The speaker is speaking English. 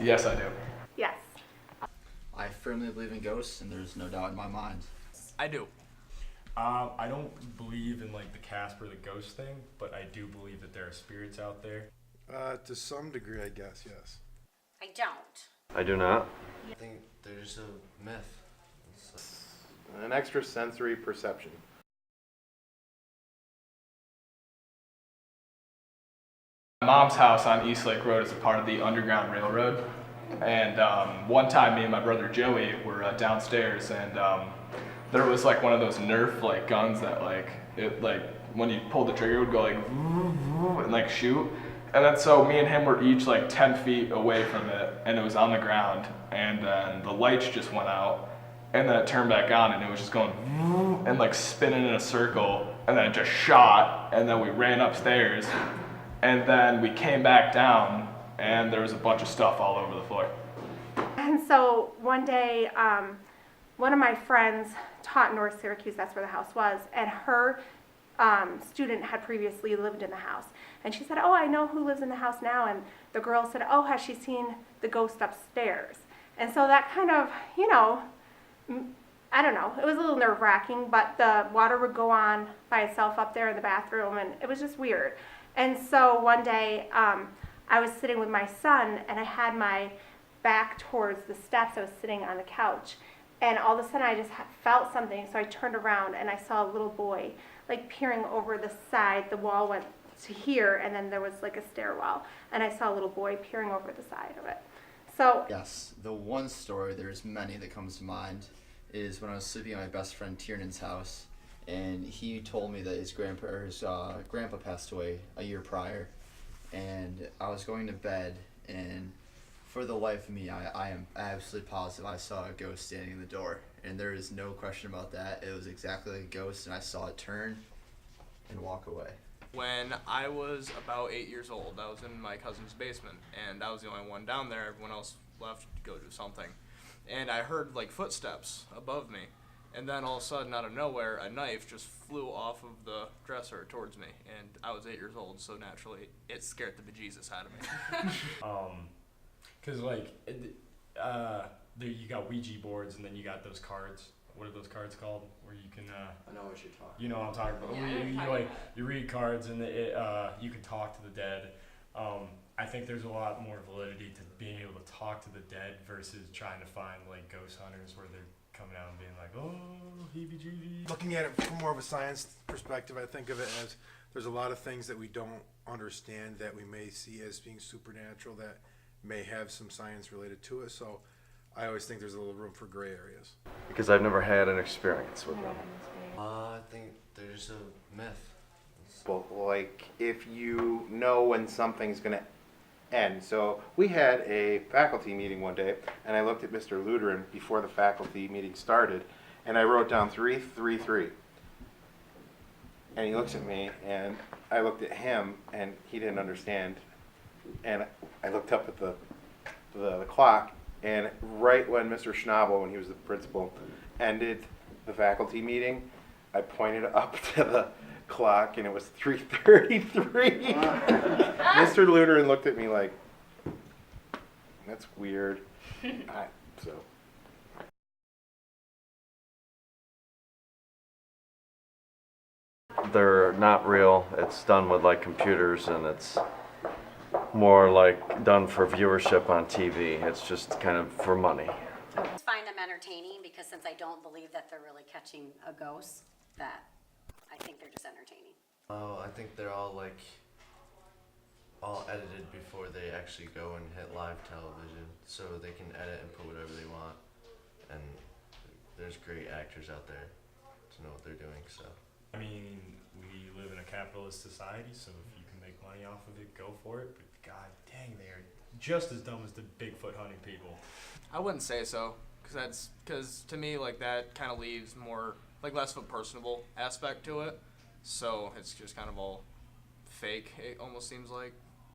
Yes, I do. Yes. I firmly believe in ghosts, and there's no doubt in my mind. I do. I don't believe in like the Casper the ghost thing, but I do believe that there are spirits out there. To some degree, I guess, yes. I don't. I do not. I think there's a myth. An extrasensory perception. My mom's house on East Lake Road is a part of the Underground Railroad. And one time, me and my brother Joey were downstairs, and there was like one of those Nerf like guns that when you pulled the trigger it would go like and like shoot. And then so me and him were each like 10 feet away from it, and it was on the ground. And then the lights just went out, and then it turned back on, and it was just going and like spinning in a circle, and then it just shot. And then we ran upstairs, and then we came back down, and there was a bunch of stuff all over the floor. And so one day, one of my friends taught in North Syracuse, that's where the house was, and her student had previously lived in the house. And she said, oh, I know who lives in the house now. And the girl said, oh, has she seen the ghost upstairs? And so that kind of, I don't know, it was a little nerve-wracking, but the water would go on by itself up there in the bathroom, and it was just weird. And so one day, I was sitting with my son, and I had my back towards the steps. I was sitting on the couch, and all of a sudden I just felt something, so I turned around, and I saw a little boy like peering over the side. The wall went to here, and then there was like a stairwell, and I saw a little boy peering over the side of it. So Yes, the one story, there's many that comes to mind, is when I was sleeping at my best friend Tiernan's house, and he told me that his grandpa passed away a year prior, and I was going to bed, and for the life of me, I am absolutely positive I saw a ghost standing in the door, and there is no question about that. It was exactly like a ghost, and I saw it turn and walk away. When I was about 8 years old, I was in my cousin's basement, and I was the only one down there. Everyone else left to go do something. And I heard like footsteps above me, and then all of a sudden, out of nowhere, a knife just flew off of the dresser towards me, and I was 8 years old, so naturally, it scared the bejesus out of me. Cause you got Ouija boards, and then you got those cards. What are those cards called? Where you can I know what you're talking you know what I'm talking about. Yeah, You read cards, and you can talk to the dead. I think there's a lot more validity to being able to talk to the dead versus trying to find like ghost hunters where they're coming out and being like, oh, heebie-jeebies. Looking at it from more of a science perspective, I think of it as there's a lot of things that we don't understand that we may see as being supernatural that may have some science related to it. So I always think there's a little room for gray areas. Because I've never had an experience with them. I think there's a myth. Well, like if you know when something's going to end. So we had a faculty meeting one day, and I looked at Mr. Luderin before the faculty meeting started, and I wrote down 333. And he looks at me, and I looked at him, and he didn't understand. And I looked up at the clock, and right when Mr. Schnabel, when he was the principal, ended the faculty meeting, I pointed up to the clock, and it was 3:33. Mr. Luderin looked at me like, that's weird. So. They're not real. It's done with like computers, and it's more like done for viewership on TV. It's just kind of for money. I find them entertaining because since I don't believe that they're really catching a ghost, that I think they're just entertaining. Oh, I think they're all edited before they actually go and hit live television, so they can edit and put whatever they want. And there's great actors out there to know what they're doing. So. I mean, we live in a capitalist society, so if you can make money off of it, go for it. But god dang, they are just as dumb as the Bigfoot hunting people. I wouldn't say so, because to me, like, that kind of leaves more, like, less of a personable aspect to it. So it's just kind of all fake, it almost seems like.